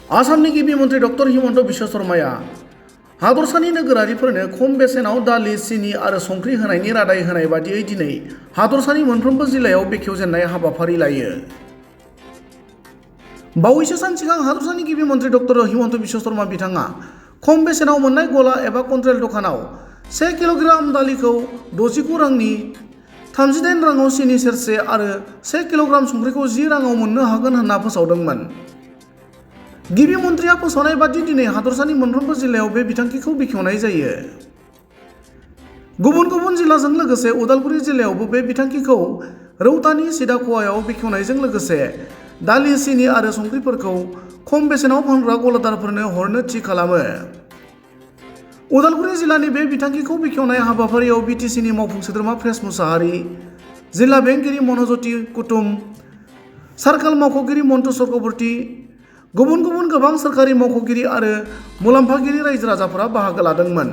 आसामनि गिबि मन्त्रि डक्टर हिमन्त बिश्व शर्माया हादरसानि नोगोरारिफोरनो खम बेसेनाव दालि सिनि आरो संख्रि होनायनि रादाय होनाय बादियै दिनै हादरसानि मोनफ्रोमबो जिल्लायाव बेखेवजेननाय हाबाफारि लायो। बावैसो सान सिगां हादरसानि गिबि मन्त्रि डक्टर हिमन्त बिश्व शर्मा बिथाङा खम बेसेनाव मोननाय गला एबा कन्ट्रेल दखानाव 1 किल'ग्राम दालिखौ 69 रांनि 38 राङाव सिनि सेरसे आरो 1 किल'ग्राम संख्रिखौ 10 राङाव मोननो हागोन होनना फोसावदोंमोन। गिबि मन्थ्रिया फोसावनाय बादि दिनै हादरसानि मोनफ्रोमबो जिल्लायाव बे बिथांखिखौ बेखेवनाय जायो। गुबुन गुबुन जिल्लाजों लोगोसे उदालगुरि जिल्लायावबो बे बिथांखिखौ रौतानि सिदाख'वायाव बेखेवनायजों लोगोसे दालि सिनि आरो संख्रिफोरखौ खम बेसेनाव फानग्रा गलादारफोरनो हरनो थि खालामो। उदालगुरि जिल्लानि बे बिथांखिखौ बेखेवनाय हाबाफारियाव बिटिसिनि मावफुं सोद्रोमा प्रेस मुसाहारि, जिल्ला बेंगिरि मन'ज्योति कुटुम, सार्कोल मावख'गिरि मन्टु चक्रबर्ती, गुबुन गुबुन गोबां सोरखारि मावख'गिरि आरो मुलाम्फागिरि रायजो राजाफोरा बाहागो लादोंमोन।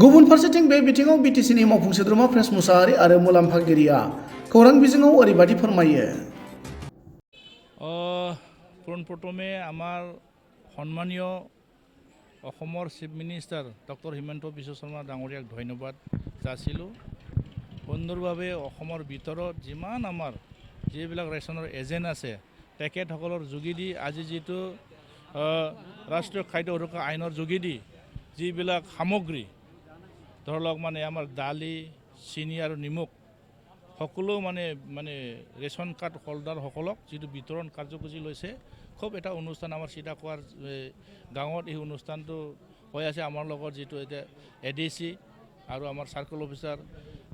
गुबुन फारसेथिं बे बिथिङाव बिटिसिनि मावफुं सोद्रोमा प्रेस मुसाहारि आरो मुलाम्फागिरिया खौरां बिजोङाव ओरैबादि फोरमायो। পোনপ্ৰথমে আমাৰ সন্মানীয় অসমৰ chief minister doctor Himanta Biswa Sarma ডাঙৰীয়াক ধন্যবাদ যাচিলোঁ। সুন্দৰভাৱে অসমৰ ভিতৰত যিমান আমাৰ যিবিলাক ৰেচনৰ এজেণ্ট আছে তেখেতসকলৰ যোগেদি আজি যিটো ৰাষ্ট্ৰীয় খাদ্য সুৰক্ষা আইনৰ যোগেদি যিবিলাক সামগ্ৰী ধৰি লওক মানে আমাৰ দালি চেনি আৰু নিমখ সকলো মানে ৰেচন কাৰ্ড হোল্ডাৰসকলক যিটো বিতৰণ কাৰ্যসূচী লৈছে খুব এটা অনুষ্ঠান আমাৰ চিদাখোৱাৰ গাঁৱত এই অনুষ্ঠানটো হৈ আছে। আমাৰ লগত যিটো এতিয়া এডিচি আৰু আমাৰ চাৰ্কল অফিচাৰ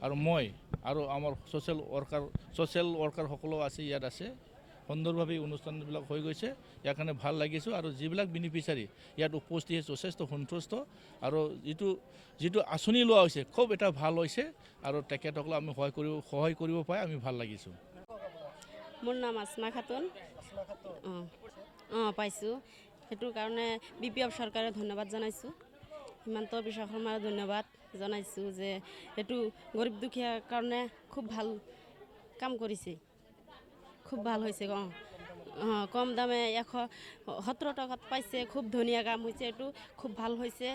আৰু মই আৰু আমাৰ ছ'চিয়েল ৱৰ্কাৰসকলো আছে, ইয়াত আছে। সুন্দৰভাৱে অনুষ্ঠানবিলাক হৈ গৈছে, ইয়াৰ কাৰণে ভাল লাগিছোঁ। আৰু যিবিলাক বেনিফিচিয়াৰী ইয়াত উপস্থিত যথেষ্ট সন্তুষ্ট আৰু যিটো আঁচনি লোৱা হৈছে খুব এটা ভাল হৈছে আৰু তেখেতসকলক আমি সহায় কৰিব পাই আমি ভাল লাগিছোঁ। মোৰ নাম আসমা খাতুন। পাইছোঁ, সেইটোৰ কাৰণে BPF চৰকাৰে ধন্যবাদ জনাইছোঁ। হিমন্ত বিশ্ব শৰ্মাৰ ধন্যবাদ জনাইছোঁ যে সেইটো গৰীব দুখীয়াৰ কাৰণে খুব ভাল কাম কৰিছে, খুব ভাল হৈছে। কম দামে 117 টকাত পাইছে, খুব ধুনীয়া কাম হৈছে, এইটো খুব ভাল হৈছে।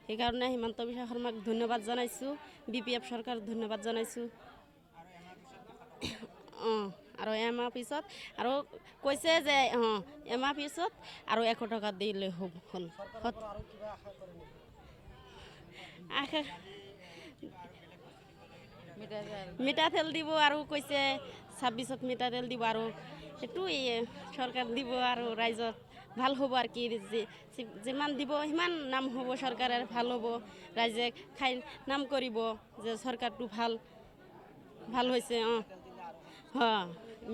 সেইকাৰণে হিমন্ত বিশ্ব শৰ্মাক ধন্যবাদ জনাইছোঁ, BPF চৰকাৰক ধন্যবাদ জনাইছোঁ। আৰু এমাহ পিছত আৰু কৈছে যে এমাহ পিছত আৰু 100 টকা দিলে হ'ল। মিঠাতেল দিব আৰু কৈছে 26ত মিঠাতেল দিব আৰু সেইটো চৰকাৰ দিব আৰু ৰাইজত ভাল হ'ব আৰু কি যিমান দিব সিমান নাম হ'ব, চৰকাৰৰ ভাল হ'ব, ৰাইজে খাই নাম কৰিব যে চৰকাৰটো ভাল হৈছে।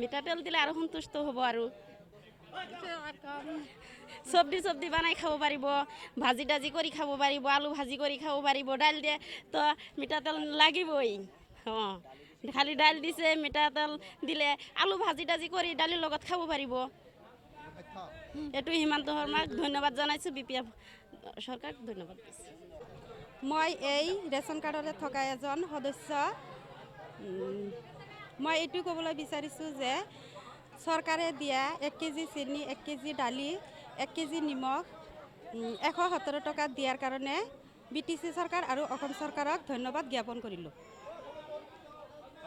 মিঠাতেল দিলে আৰু সন্তুষ্ট হ'ব আৰু চব্জি বনাই খাব পাৰিব, ভাজি দাজি কৰি খাব পাৰিব, আলু ভাজি কৰি খাব পাৰিব। দাইল দিয়ে তো মিঠাতেল লাগিবই। খালি দাইল দিছে, মিঠাতেল দিলে আলু ভাজি দাজি কৰি দালিৰ লগত খাব পাৰিব। এইটো হিমন্ত শৰ্মাক ধন্যবাদ জনাইছোঁ, BPF চৰকাৰক ধন্যবাদ দিছোঁ। মই এই ৰেচন কাৰ্ডতে থকা এজন সদস্য। মই এইটো ক'বলৈ বিচাৰিছোঁ যে চৰকাৰে দিয়া 1 কেজি চেনি, 1 কেজি দালি, 1 কেজি নিমখ 117 টকা দিয়াৰ কাৰণে BTC চৰকাৰ আৰু অসম চৰকাৰক ধন্যবাদ জ্ঞাপন কৰিলোঁ।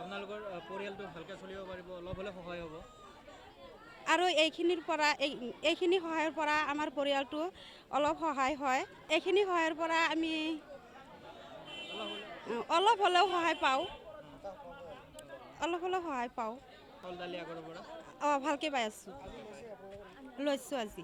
আপোনালোকৰ পৰিয়ালটো ভালকৈ চলিব পাৰিব, অলপ হ'লে সহায় হ'ব। আৰু এইখিনি সহায়ৰ পৰা আমাৰ পৰিয়ালটো অলপ সহায় হয়। এইখিনি সহায়ৰ পৰা আমি অলপ হ'লেও সহায় পাওঁ। চাউল দালি আগৰ পৰা ভালকৈ পাই আছোঁ, লৈছোঁ আজি।